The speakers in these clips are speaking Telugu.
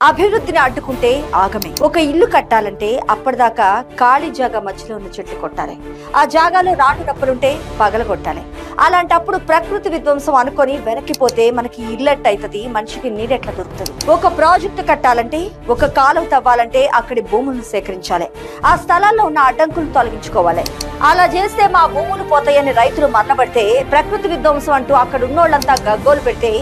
అభివృద్ధిని అడ్డుకుంటే ఆగమే. ఒక ఇల్లు కట్టాలంటే అప్పటిదాకా ఖాళీ జాగా మధ్యలో ఉన్న చెట్లు కొట్టాలి. ఆ జాగాలో రాటు రప్పలుంటే పగల కొట్టాలి. అలాంటప్పుడు ప్రకృతి విధ్వంసం అనుకొని వెనక్కిపోతే మనకి ఇల్లెట్ అవుతుంది, మనిషికి నీడెట్లా దొరుకుతుంది. ఒక ప్రాజెక్టు కట్టాలంటే, ఒక కాలువ తవ్వాలంటే అక్కడి భూములను సేకరించాలి. ఆ స్థలాల్లో ఉన్న అడ్డంకులు తొలగించుకోవాలి. అలా చేస్తే మా భూములు పోతాయని రైతులు మన్నబడితే, ప్రకృతి విధ్వంసం అంటూ అక్కడ ఉన్నోళ్ళంతా గగ్గోలు పెడితే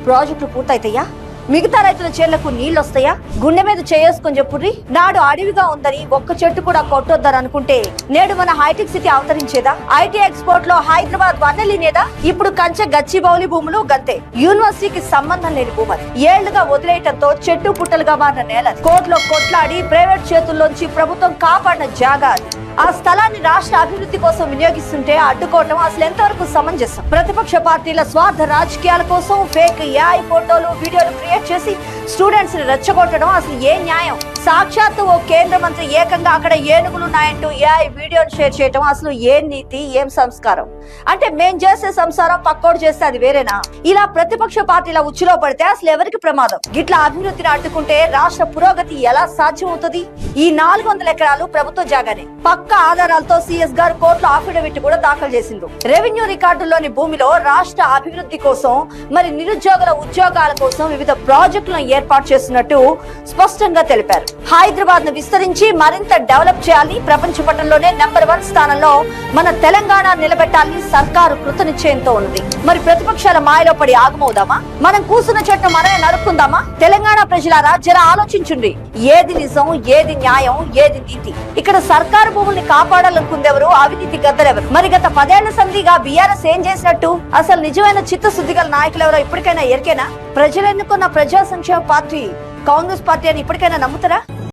ప్రాజెక్టులు పూర్తయితాయా? మిగతా రైతుల చేళ్లకు నీళ్లు వస్తాయా? గుండె మీద చేసుకొని చెప్పుర్రి. నాడు అడవిగా ఉందని ఒక్క చెట్టు కూడా కొట్టొద్దని అనుకుంటే నేడు మన హైటెక్ సిటీ అవతరించేదా? ఐటీ ఎక్స్పోర్ట్ లో హైదరాబాద్ వన్నెలినేదా? ఇప్పుడు కంచె గచ్చిబౌలి భూములు గంతే. యూనివర్సిటీకి సంబంధం లేని భూములు ఏళ్లుగా వదిలేయటంతో చెట్టు పుట్టలుగా మారిన నేల కోర్టులో కొట్లాడి ప్రైవేట్ చేతుల్లోంచి ప్రభుత్వం కాపాడిన జాగా. ఆ స్థలాన్ని రాష్ట్ర అభివృద్ధి కోసం వినియోగిస్తుంటే అడ్డుకోవటం అసలు ఎంతవరకు సమంజసం? ప్రతిపక్ష పార్టీల స్వార్థ రాజకీయాల కోసం ఫేక్ ఏఐ ఫోటోలు, వీడియోలు క్రియేట్ చేసి స్టూడెంట్స్ ని రెచ్చగొట్టడం అసలు ఏ న్యాయం? సాక్షాత్తు ఓ కేంద్ర మంత్రి ఏకంగా అక్కడ ఏనుగులున్నాయంటూ ఏఐ వీడియోలు షేర్ చేయటం అసలు ఏం నీతి, ఏం సంస్కారం? అంటే మేం చేసే సంసారం పక్కోడు చేస్తే అది వేరేనా? ఇలా ప్రతిపక్ష పార్టీల ఉచ్చులో పడితే అసలు ఎవరికి ప్రమాదం? గిట్లా అభివృద్ధిని అడ్డుకుంటే రాష్ట్ర పురోగతి ఎలా సాధ్యం అవుతుంది? ఈ 400 ఎకరాలు ప్రభుత్వ జాగానే. పక్క ఆధారాలతో సిఎస్ గారు కోర్టులో అఫిడవిట్ కూడా దాఖలు చేసింది. రెవెన్యూ రికార్డుల్లోని భూమిలో రాష్ట్ర అభివృద్ధి కోసం, మరి నిరుద్యోగుల ఉద్యోగాల కోసం వివిధ ప్రాజెక్టులను ఏర్పాటు చేస్తున్నట్టు స్పష్టంగా తెలిపారు. హైదరాబాద్ ను విస్తరించి మరింత డెవలప్ చేయాలి, ప్రపంచ పటంలోనే నెంబర్ 1 స్థానంలో మన తెలంగాణ నిలబెట్టాలని సర్కారు కృతనిశ్చయంతో ఉంది. మరి ప్రతిపక్షాల మాయలో పడి ఆగమవుదామా? మనం కూసున్న చెట్టు మనమే నరుక్కుందామా? తెలంగాణ ప్రజలారా జర ఆలోచించుండి. ఏది నిజం, ఏది న్యాయం, ఏది నీతి? ఇక్కడ సర్కారు భూముల్ని కాపాడాలనుకుందెవరు? అవినీతి గద్దరెవరు? మరి గత 10 ఏళ్ల సంధిగా బీఆర్ఎస్ ఏం చేసినట్టు? అసలు నిజమైన చిత్తశుద్ధి గల నాయకులు ఎవరో ఇప్పటికైనా ఎరికేనా? ప్రజలు ఎన్నుకున్న ప్రజా సంక్షేమ పార్టీ కాంగ్రెస్ పార్టీ అని ఇప్పటికైనా నమ్ముతారా?